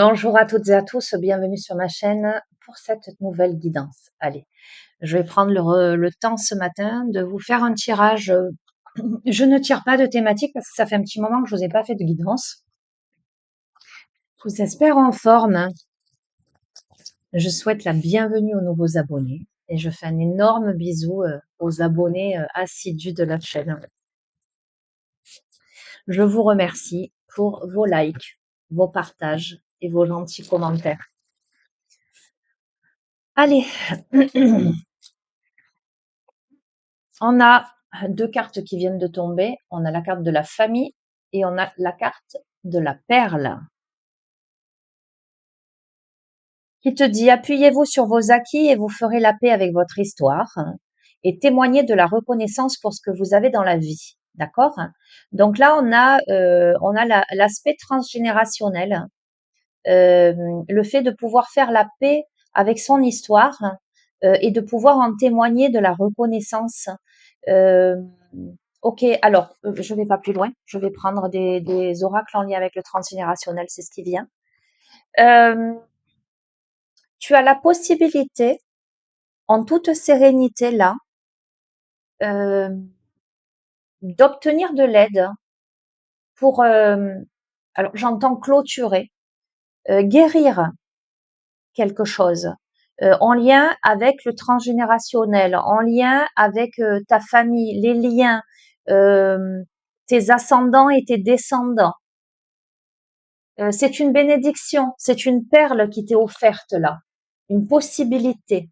Bonjour à toutes et à tous, bienvenue sur ma chaîne pour cette nouvelle guidance. Allez, je vais prendre le temps ce matin de vous faire un tirage. Je ne tire pas de thématique parce que ça fait un petit moment que je vous ai pas fait de guidance. Je vous espère en forme. Je souhaite la bienvenue aux nouveaux abonnés et je fais un énorme bisou aux abonnés assidus de la chaîne. Je vous remercie pour vos likes, vos partages et vos gentils commentaires. Allez, on a deux cartes qui viennent de tomber. On a la carte de la famille et on a la carte de la perle. Qui te dit, appuyez-vous sur vos acquis et vous ferez la paix avec votre histoire et témoignez de la reconnaissance pour ce que vous avez dans la vie. D'accord? Donc là, on a l'aspect transgénérationnel, le fait de pouvoir faire la paix avec son histoire et de pouvoir en témoigner de la reconnaissance. Euh, ok, alors je vais pas plus loin. Je vais prendre des oracles en lien avec le transgénérationnel, c'est ce qui vient. Euh, Tu as la possibilité, en toute sérénité là, euh, d'obtenir de l'aide pour, alors j'entends clôturer, guérir quelque chose en lien avec le transgénérationnel, en lien avec ta famille, les liens, euh, tes ascendants et tes descendants. C'est une bénédiction, c'est une perle qui t'est offerte là, une possibilité.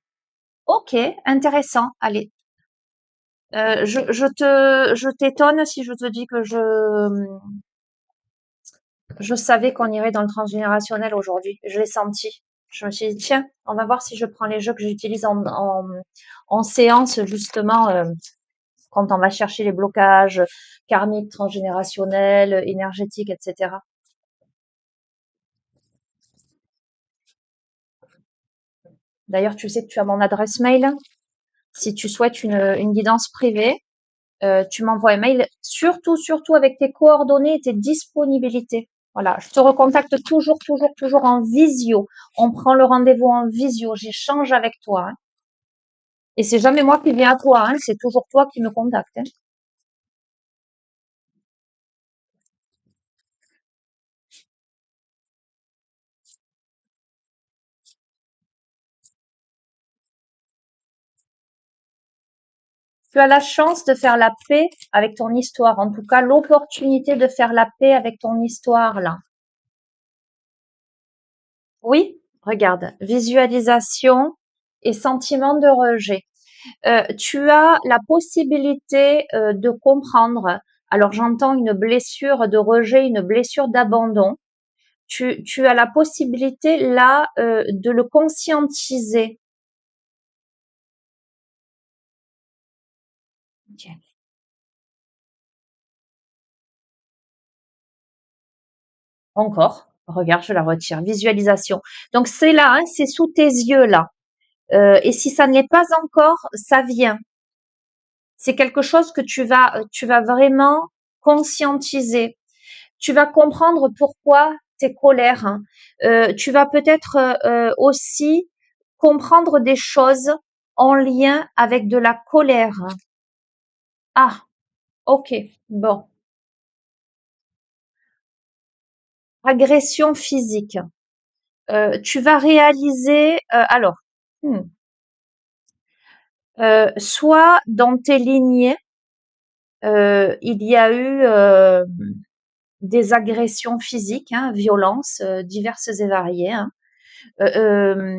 Ok, intéressant. Allez, je t'étonne si je te dis que je savais qu'on irait dans le transgénérationnel aujourd'hui. Je l'ai senti. Je me suis dit, tiens, on va voir si je prends les jeux que j'utilise en séance, justement, quand on va chercher les blocages karmiques, transgénérationnels, énergétiques, etc. D'ailleurs, tu sais que tu as mon adresse mail. Si tu souhaites une guidance privée, tu m'envoies un mail, surtout avec tes coordonnées et tes disponibilités. Voilà, je te recontacte toujours en visio. On prend le rendez-vous en visio, j'échange avec toi, hein. Et c'est jamais moi qui viens à toi, hein, c'est toujours toi qui me contactes, hein. Tu as la chance de faire la paix avec ton histoire, en tout cas l'opportunité de faire la paix avec ton histoire là. Oui, regarde, visualisation et sentiment de rejet. Tu as la possibilité de comprendre. Alors j'entends une blessure de rejet, une blessure d'abandon. Tu as la possibilité là de le conscientiser. Ok. Encore, regarde, je la retire. Visualisation. Donc c'est là, hein, c'est sous tes yeux là. Et si ça ne l'est pas encore, ça vient. C'est quelque chose que tu vas vraiment conscientiser. Tu vas comprendre pourquoi tes colères, hein. Tu vas peut-être aussi comprendre des choses en lien avec de la colère. Ah, ok, bon. Agression physique. Tu vas réaliser, alors, hmm, soit dans tes lignées, il y a eu des agressions physiques, hein, violences diverses et variées, hein. Euh, euh,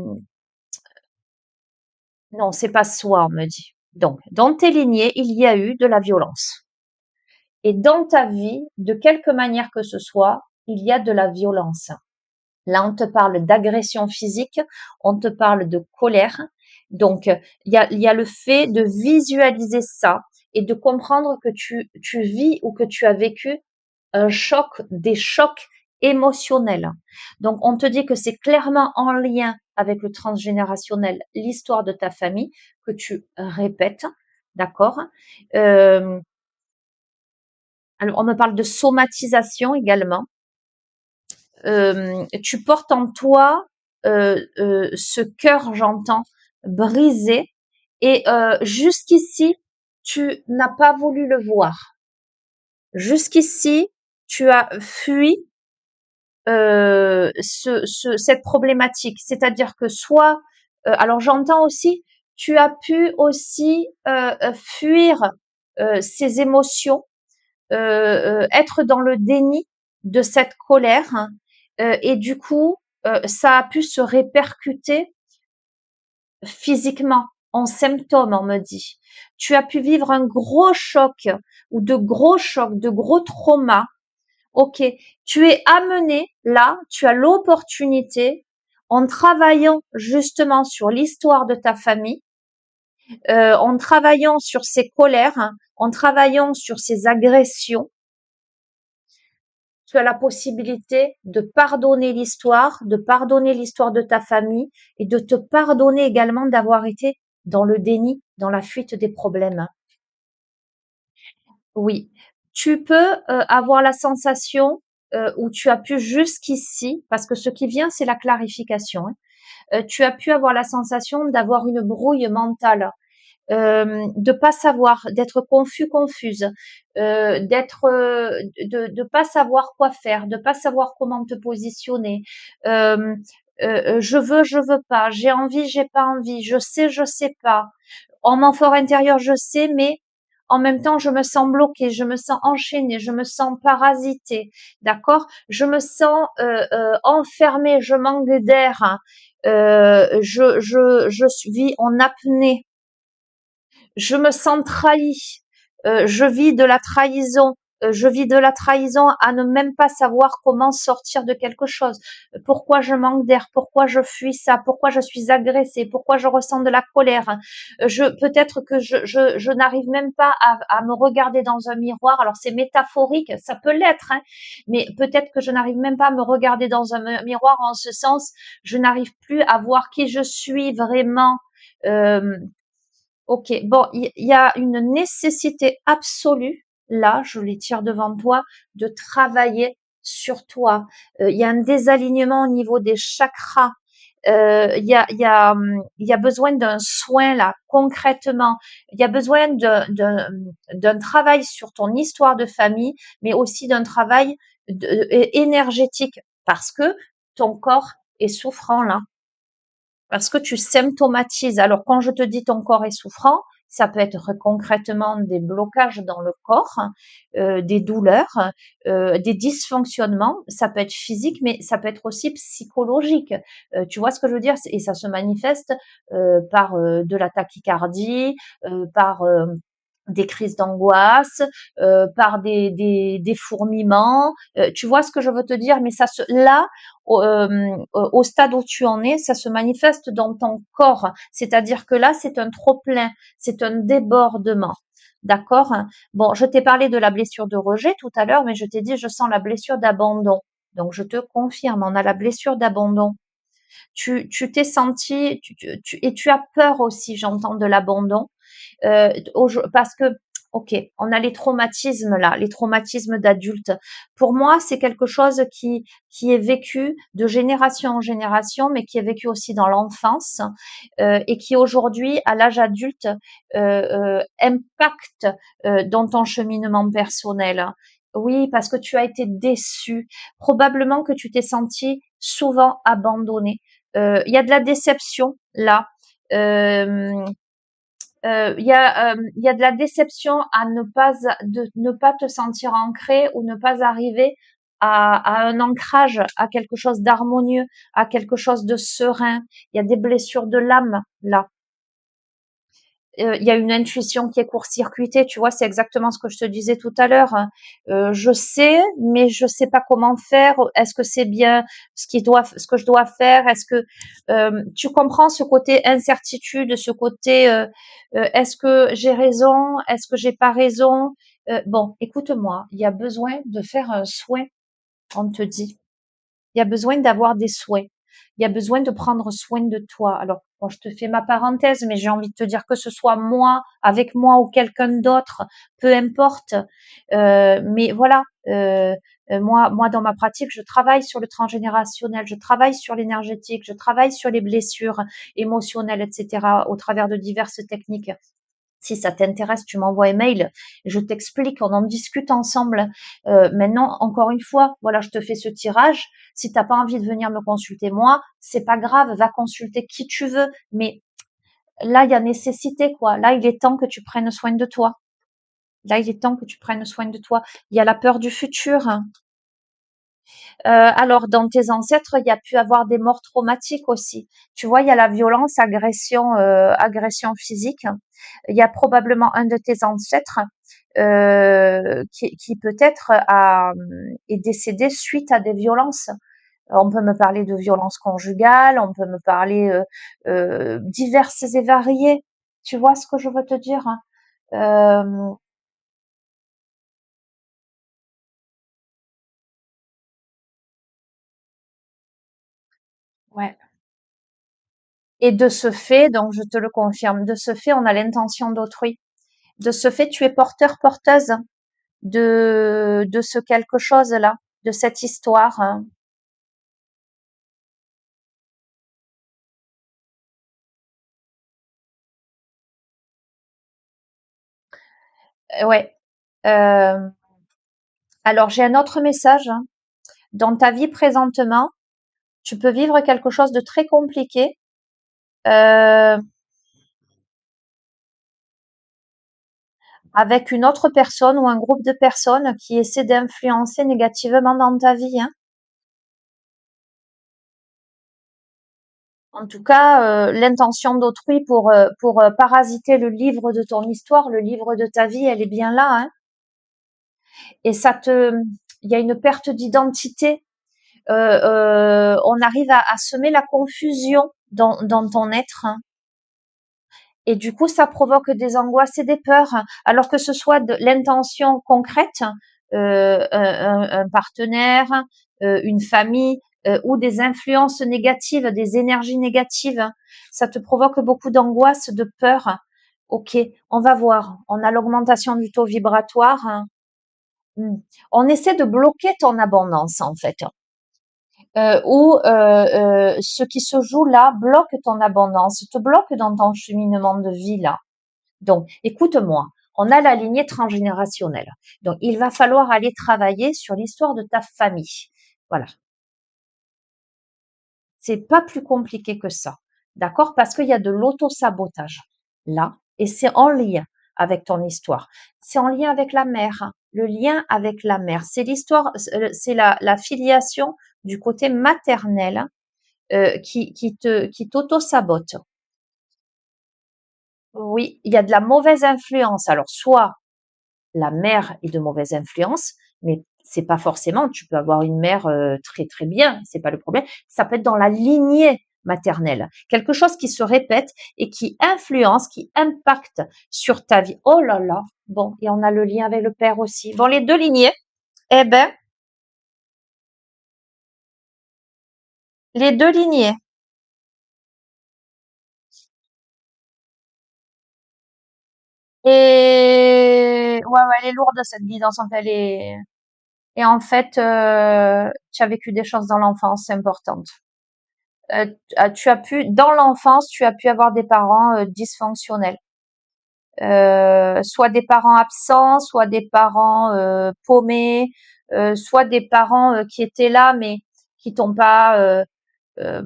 non, c'est pas soi, on me dit. Donc, dans tes lignées, il y a eu de la violence. Et dans ta vie, de quelque manière que ce soit, il y a de la violence. Là, on te parle d'agression physique, on te parle de colère. Donc, il y a le fait de visualiser ça et de comprendre que tu vis ou que tu as vécu un choc, des chocs émotionnels. Donc, on te dit que c'est clairement en lien avec le transgénérationnel, l'histoire de ta famille que tu répètes, d'accord? Euh, alors, on me parle de somatisation également. tu portes en toi ce cœur, j'entends, brisé, et jusqu'ici, tu n'as pas voulu le voir. Jusqu'ici, tu as fui cette problématique. C'est-à-dire que soit, alors j'entends aussi, tu as pu aussi fuir ces émotions, être dans le déni de cette colère, hein, et du coup, ça a pu se répercuter physiquement, en symptômes, on me dit. Tu as pu vivre un gros choc ou de gros chocs, de gros traumas. Ok, tu es amené là, tu as l'opportunité, en travaillant justement sur l'histoire de ta famille, en travaillant sur ces colères, hein, en travaillant sur ces agressions, tu as la possibilité de pardonner l'histoire de ta famille et de te pardonner également d'avoir été dans le déni, dans la fuite des problèmes. Oui, tu peux avoir la sensation où tu as pu jusqu'ici, parce que ce qui vient, c'est la clarification, hein, tu as pu avoir la sensation d'avoir une brouille mentale, de pas savoir, d'être confus, confuse, de pas savoir quoi faire, de pas savoir comment te positionner. Euh, je veux pas, j'ai envie, j'ai pas envie, je sais pas. En mon fort intérieur, je sais, mais en même temps, je me sens bloquée, je me sens enchaînée, je me sens parasitée, d'accord? Je me sens enfermée, je manque d'air, hein. Je vis en apnée, je me sens trahi, je vis de la trahison, je vis de la trahison à ne même pas savoir comment sortir de quelque chose. Pourquoi je manque d'air, pourquoi je fuis ça, pourquoi je suis agressée, pourquoi je ressens de la colère. Peut-être que je n'arrive même pas à me regarder dans un miroir. Alors c'est métaphorique, ça peut l'être, hein, mais peut-être que je n'arrive même pas à me regarder dans un miroir en ce sens, je n'arrive plus à voir qui je suis vraiment. Euh, Ok, bon, il y a une nécessité absolue, là, je les tire devant toi, de travailler sur toi. Il y a un désalignement au niveau des chakras. Il y a besoin d'un soin, là, concrètement. Il y a besoin d'un travail sur ton histoire de famille, mais aussi d'un travail énergétique, parce que ton corps est souffrant, là. Parce que tu symptomatises. Alors, quand je te dis ton corps est souffrant, ça peut être concrètement des blocages dans le corps, des douleurs, des dysfonctionnements. Ça peut être physique, mais ça peut être aussi psychologique. Tu vois ce que je veux dire? Et ça se manifeste par de la tachycardie, par des crises d'angoisse, par des fourmillements. Tu vois ce que je veux te dire? Mais ça là, au stade où tu en es, ça se manifeste dans ton corps. C'est-à-dire que là, c'est un trop-plein, c'est un débordement. D'accord? Bon, je t'ai parlé de la blessure de rejet tout à l'heure, mais je t'ai dit, je sens la blessure d'abandon. Donc, je te confirme, on a la blessure d'abandon. Tu t'es senti, et tu as peur aussi, j'entends, de l'abandon. Parce que, ok, on a les traumatismes là, les traumatismes d'adultes. Pour moi, c'est quelque chose qui est vécu de génération en génération, mais qui est vécu aussi dans l'enfance, et qui aujourd'hui, à l'âge adulte, impacte dans ton cheminement personnel. Oui, parce que tu as été déçu. Probablement que tu t'es senti souvent abandonné. Il y a de la déception là. Euh, il y a de la déception à ne pas te sentir ancré ou ne pas arriver à un ancrage, à quelque chose d'harmonieux, à quelque chose de serein. Il y a des blessures de l'âme là. Il y a une intuition qui est court-circuitée, tu vois, c'est exactement ce que je te disais tout à l'heure, hein. Je sais, mais je sais pas comment faire. Est-ce que c'est bien ce que je dois faire? Est-ce que tu comprends ce côté incertitude, ce côté est-ce que j'ai raison? Est-ce que j'ai pas raison? Bon, écoute-moi, il y a besoin de faire un soin, on te dit. Il y a besoin d'avoir des soins. Il y a besoin de prendre soin de toi. Alors, bon, je te fais ma parenthèse, mais j'ai envie de te dire que ce soit moi, avec moi ou quelqu'un d'autre, peu importe. Mais voilà, moi, dans ma pratique, je travaille sur le transgénérationnel, je travaille sur l'énergétique, je travaille sur les blessures émotionnelles, etc., au travers de diverses techniques. Si ça t'intéresse, tu m'envoies un mail, je t'explique, on en discute ensemble. Maintenant, encore une fois, voilà, je te fais ce tirage. Si t'as pas envie de venir me consulter moi, c'est pas grave, va consulter qui tu veux. Mais là, il y a nécessité, quoi. Là, il est temps que tu prennes soin de toi. Là, il est temps que tu prennes soin de toi. Il y a la peur du futur. Alors, dans tes ancêtres, il y a pu avoir des morts traumatiques aussi. Tu vois, il y a la violence, agression physique. Il y a probablement un de tes ancêtres qui peut-être est décédé suite à des violences. On peut me parler de violences conjugales, on peut me parler diverses et variées. Tu vois ce que je veux te dire, hein. Euh, ouais. Et de ce fait, donc je te le confirme, de ce fait, on a l'intention d'autrui. De ce fait, tu es porteur, porteuse de ce quelque chose-là, de cette histoire, hein. Ouais. Euh, alors, j'ai un autre message, hein. Dans ta vie présentement, tu peux vivre quelque chose de très compliqué, euh, avec une autre personne ou un groupe de personnes qui essaient d'influencer négativement dans ta vie, hein. En tout cas, l'intention d'autrui pour parasiter le livre de ton histoire, le livre de ta vie, elle est bien là, hein. Et il y a une perte d'identité. On arrive à semer la confusion dans ton être, hein. Et du coup, ça provoque des angoisses et des peurs, hein. Alors que ce soit de l'intention concrète, un partenaire, une famille, ou des influences négatives, des énergies négatives, hein. Ça te provoque beaucoup d'angoisse, de peur. Ok, on va voir. On a l'augmentation du taux vibratoire, hein. Hmm. On essaie de bloquer ton abondance, en fait, où ce qui se joue là bloque ton abondance, te bloque dans ton cheminement de vie là. Donc, écoute-moi, on a la lignée transgénérationnelle. Donc, il va falloir aller travailler sur l'histoire de ta famille. Voilà, c'est pas plus compliqué que ça, d'accord? Parce qu'il y a de l'auto-sabotage là, et c'est en lien avec ton histoire. C'est en lien avec la mère, hein. Le lien avec la mère, c'est l'histoire, c'est la filiation du côté maternel qui t'auto-sabote. Oui, il y a de la mauvaise influence. Alors, soit la mère est de mauvaise influence, mais c'est pas forcément. Tu peux avoir une mère très très bien, c'est pas le problème. Ça peut être dans la lignée maternelle, quelque chose qui se répète et qui influence, qui impacte sur ta vie. Oh là là. Bon, et on a le lien avec le père aussi. Bon, les deux lignées, eh ben, les deux lignées. Et ouais, ouais, elle est lourde cette guidance. En fait, elle est. Et en fait, tu as vécu des choses dans l'enfance importantes. Tu as pu, dans l'enfance, tu as pu avoir des parents dysfonctionnels. Soit des parents absents, soit des parents paumés, soit des parents qui étaient là mais qui t'ont pas euh,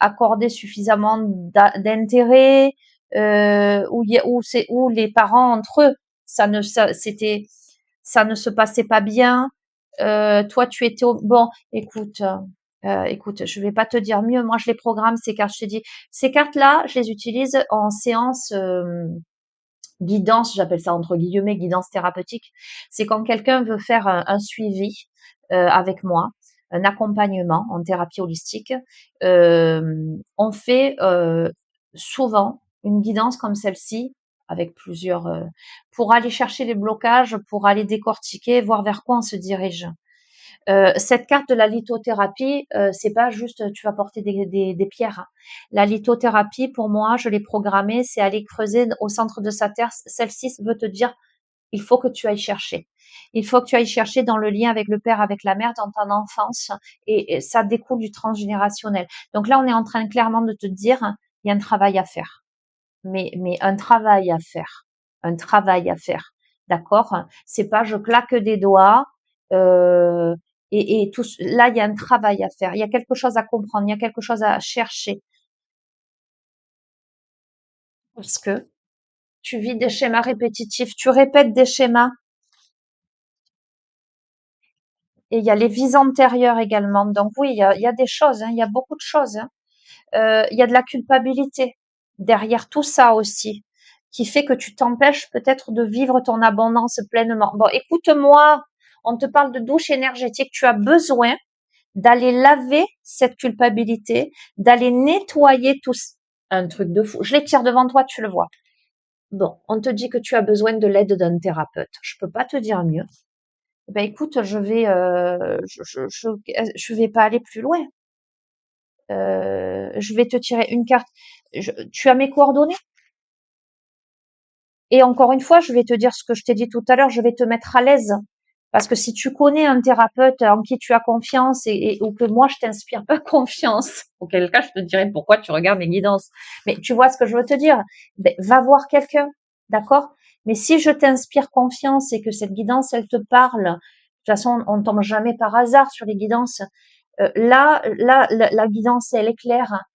accordé suffisamment d'intérêt, où les parents entre eux, ça ne se passait pas bien. Toi, tu étais bon. Écoute, je vais pas te dire mieux. Moi, je les programme ces cartes. Je te dis, ces cartes-là, je les utilise en séance guidance. J'appelle ça entre guillemets guidance thérapeutique. C'est quand quelqu'un veut faire un suivi avec moi, un accompagnement en thérapie holistique. On fait souvent une guidance comme celle-ci avec plusieurs pour aller chercher les blocages, pour aller décortiquer, voir vers quoi on se dirige. Cette carte de la lithothérapie, c'est pas juste tu vas porter des pierres, hein. La lithothérapie, pour moi, je l'ai programmée, c'est aller creuser au centre de sa terre. Celle-ci veut te dire, il faut que tu ailles chercher. Il faut que tu ailles chercher dans le lien avec le père, avec la mère, dans ton enfance, et ça découle du transgénérationnel. Donc là, on est en train clairement de te dire, il y a un travail à faire, mais un travail à faire, un travail à faire, d'accord? C'est pas je claque des doigts, euh, et tout. Là, il y a un travail à faire, il y a quelque chose à comprendre, il y a quelque chose à chercher, parce que tu vis des schémas répétitifs, tu répètes des schémas, et il y a les vies antérieures également. Donc oui, il y a des choses, hein, il y a beaucoup de choses, hein. Il y a de la culpabilité derrière tout ça aussi, qui fait que tu t'empêches peut-être de vivre ton abondance pleinement. Bon, écoute-moi, on te parle de douche énergétique. Tu as besoin d'aller laver cette culpabilité, d'aller nettoyer tout un truc de fou. Je l'étire devant toi, tu le vois. Bon, on te dit que tu as besoin de l'aide d'un thérapeute. Je peux pas te dire mieux. Ben écoute, je vais pas aller plus loin. Je vais te tirer une carte. Tu as mes coordonnées? Et encore une fois, je vais te dire ce que je t'ai dit tout à l'heure, je vais te mettre à l'aise. Parce que si tu connais un thérapeute en qui tu as confiance ou que moi je t'inspire pas confiance, auquel cas je te dirais pourquoi tu regardes mes guidances. Mais tu vois ce que je veux te dire? Ben, va voir quelqu'un, d'accord? Mais si je t'inspire confiance et que cette guidance, elle te parle, de toute façon, on tombe jamais par hasard sur les guidances. Là, la guidance, elle est claire.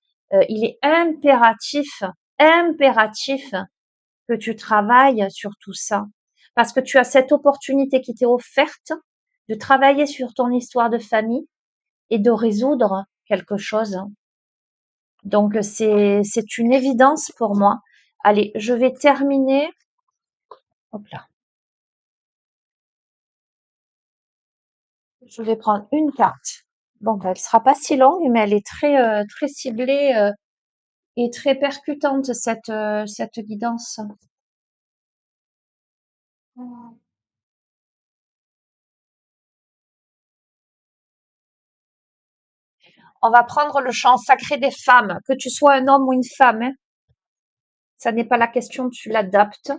Il est impératif que tu travailles sur tout ça. Parce que tu as cette opportunité qui t'est offerte de travailler sur ton histoire de famille et de résoudre quelque chose. Donc, c'est une évidence pour moi. Allez, je vais terminer. Hop là. Je vais prendre une carte. Bon, ben, elle sera pas si longue, mais elle est très ciblée, et très percutante, cette guidance. On va prendre le chant sacré des femmes, que tu sois un homme ou une femme, hein. Ça n'est pas la question, tu l'adaptes.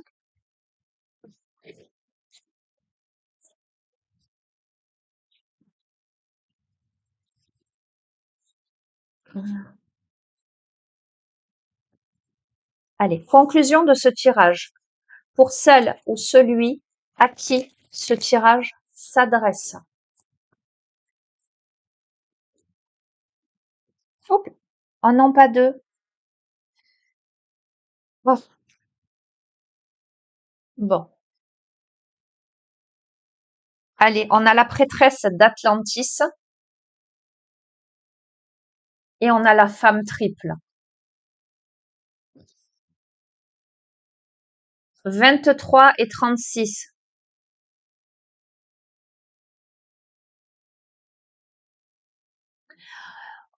Allez, conclusion de ce tirage. Pour celle ou celui à qui ce tirage s'adresse. Hop. Oh non, pas deux. Bon. Bon. Allez, on a la prêtresse d'Atlantis et on a la femme triple. 23 et 36.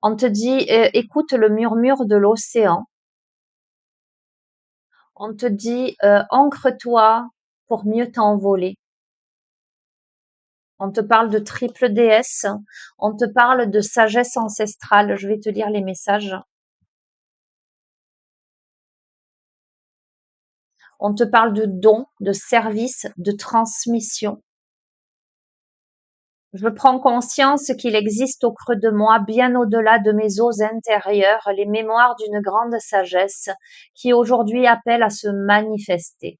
On te dit, écoute le murmure de l'océan. On te dit, ancre-toi pour mieux t'envoler. On te parle de triple déesse. On te parle de sagesse ancestrale. Je vais te lire les messages. On te parle de dons, de services, de transmission. Je prends conscience qu'il existe au creux de moi, bien au-delà de mes os intérieurs, les mémoires d'une grande sagesse qui aujourd'hui appelle à se manifester.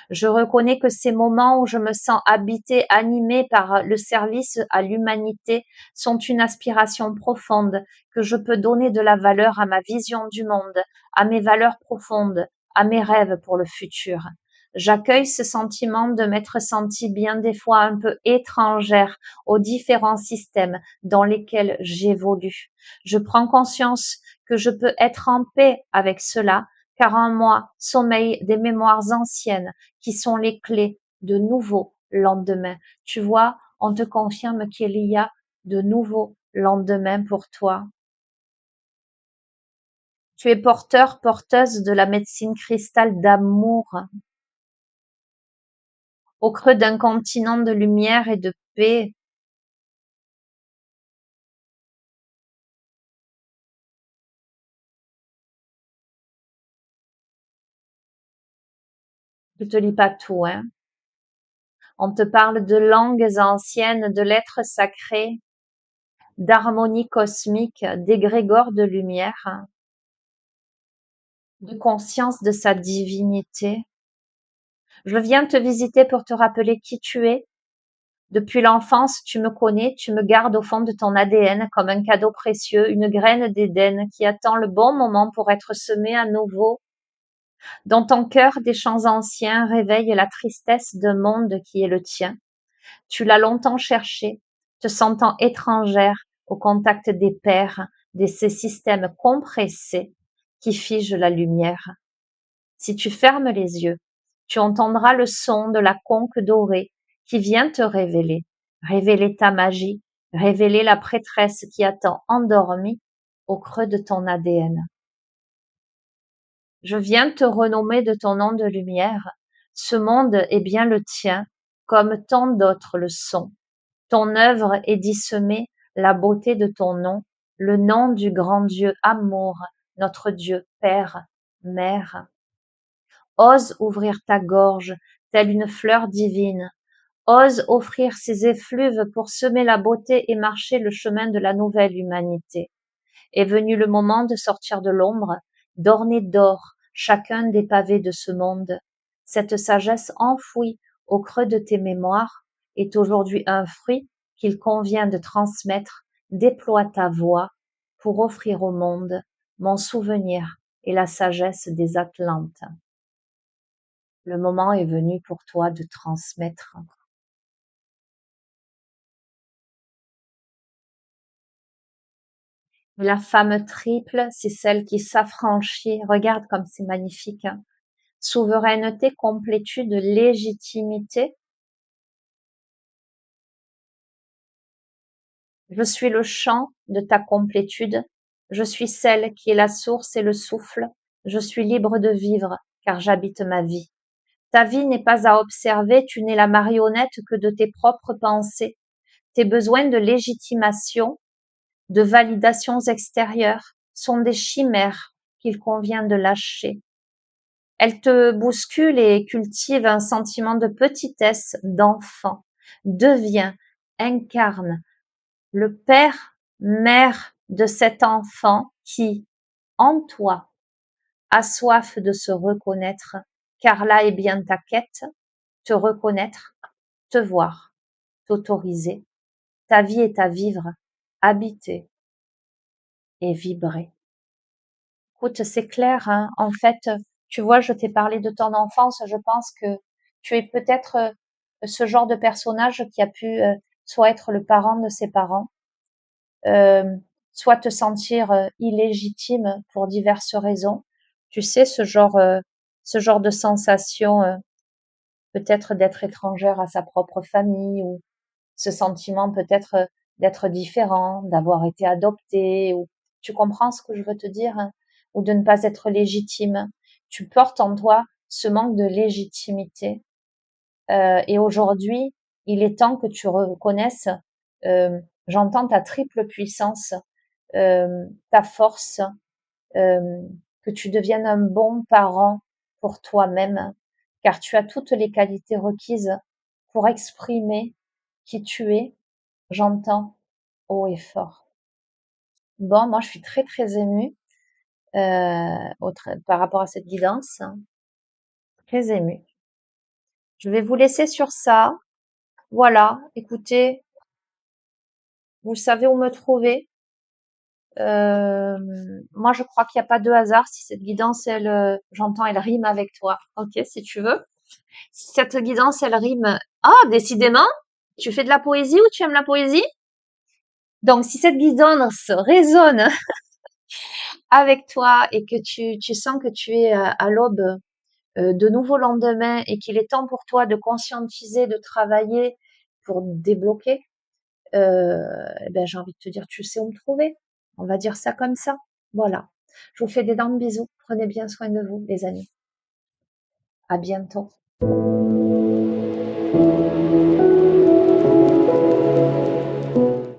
Je reconnais que ces moments où je me sens habitée, animée par le service à l'humanité sont une aspiration profonde, que je peux donner de la valeur à ma vision du monde, à mes valeurs profondes, à mes rêves pour le futur. J'accueille ce sentiment de m'être sentie bien des fois un peu étrangère aux différents systèmes dans lesquels j'évolue. Je prends conscience que je peux être en paix avec cela, car en moi sommeillent des mémoires anciennes qui sont les clés de nouveaux lendemains. Tu vois, on te confirme qu'il y a de nouveaux lendemains pour toi. Tu es porteur, porteuse de la médecine cristal d'amour au creux d'un continent de lumière et de paix. Je te lis pas tout, hein. On te parle de langues anciennes, de lettres sacrées, d'harmonie cosmique, d'égrégore de lumière, de conscience de sa divinité. Je viens te visiter pour te rappeler qui tu es. Depuis l'enfance, tu me connais, tu me gardes au fond de ton ADN comme un cadeau précieux, une graine d'Éden qui attend le bon moment pour être semée à nouveau. Dans ton cœur, des chants anciens réveillent la tristesse d'un monde qui est le tien. Tu l'as longtemps cherché, te sentant étrangère au contact des pères, de ces systèmes compressés qui figent la lumière. Si tu fermes les yeux, tu entendras le son de la conque dorée qui vient te révéler ta magie, révéler la prêtresse qui attend endormie au creux de ton ADN. Je viens te renommer de ton nom de lumière. Ce monde est bien le tien, comme tant d'autres le sont. Ton œuvre est d'y semer la beauté de ton nom, le nom du grand Dieu amour, notre Dieu Père, Mère. Ose ouvrir ta gorge, telle une fleur divine. Ose offrir ses effluves pour semer la beauté et marcher le chemin de la nouvelle humanité. Est venu le moment de sortir de l'ombre, d'orner d'or chacun des pavés de ce monde. Cette sagesse enfouie au creux de tes mémoires est aujourd'hui un fruit qu'il convient de transmettre. Déploie ta voix pour offrir au monde mon souvenir et la sagesse des Atlantes. Le moment est venu pour toi de transmettre. La femme triple, c'est celle qui s'affranchit. Regarde comme c'est magnifique, hein. Souveraineté, complétude, légitimité. Je suis le chant de ta complétude. Je suis celle qui est la source et le souffle. Je suis libre de vivre, car j'habite ma vie. Ta vie n'est pas à observer, tu n'es la marionnette que de tes propres pensées. Tes besoins de légitimation, de validations extérieures sont des chimères qu'il convient de lâcher. Elle te bouscule et cultive un sentiment de petitesse, d'enfant. Deviens, incarne le père, mère de cet enfant qui, en toi, a soif de se reconnaître, car là est bien ta quête, te reconnaître, te voir, t'autoriser. Ta vie est à vivre, habiter et vibrer. Écoute, c'est clair, hein. En fait, tu vois, je t'ai parlé de ton enfance. Je pense que tu es peut-être ce genre de personnage qui a pu soit être le parent de ses parents, euh, soit te sentir illégitime pour diverses raisons. Tu sais, ce genre de sensation, peut-être d'être étrangère à sa propre famille ou ce sentiment peut-être d'être différent, d'avoir été adopté, ou tu comprends ce que je veux te dire, hein, ou de ne pas être légitime. Tu portes en toi ce manque de légitimité. Et aujourd'hui, il est temps que tu reconnaisses, euh, j'entends ta triple puissance, ta force, euh, que tu deviennes un bon parent pour toi-même, car tu as toutes les qualités requises pour exprimer qui tu es. J'entends haut et fort. Bon, moi, je suis très, très émue par rapport à cette guidance. Très émue. Je vais vous laisser sur ça. Voilà, écoutez, vous savez où me trouver. Euh, Moi, je crois qu'il n'y a pas de hasard. Si cette guidance, elle, j'entends, elle rime avec toi. Ok, si tu veux. Si cette guidance, elle rime. Ah, décidément, tu fais de la poésie ou tu aimes la poésie? Donc, si cette guidance résonne avec toi et que tu sens que tu es à l'aube de nouveaux lendemains et qu'il est temps pour toi de conscientiser, de travailler pour débloquer, eh ben, j'ai envie de te dire, tu sais où me trouver. On va dire ça comme ça. Voilà. Je vous fais d'énormes bisous. Prenez bien soin de vous, les amis. À bientôt.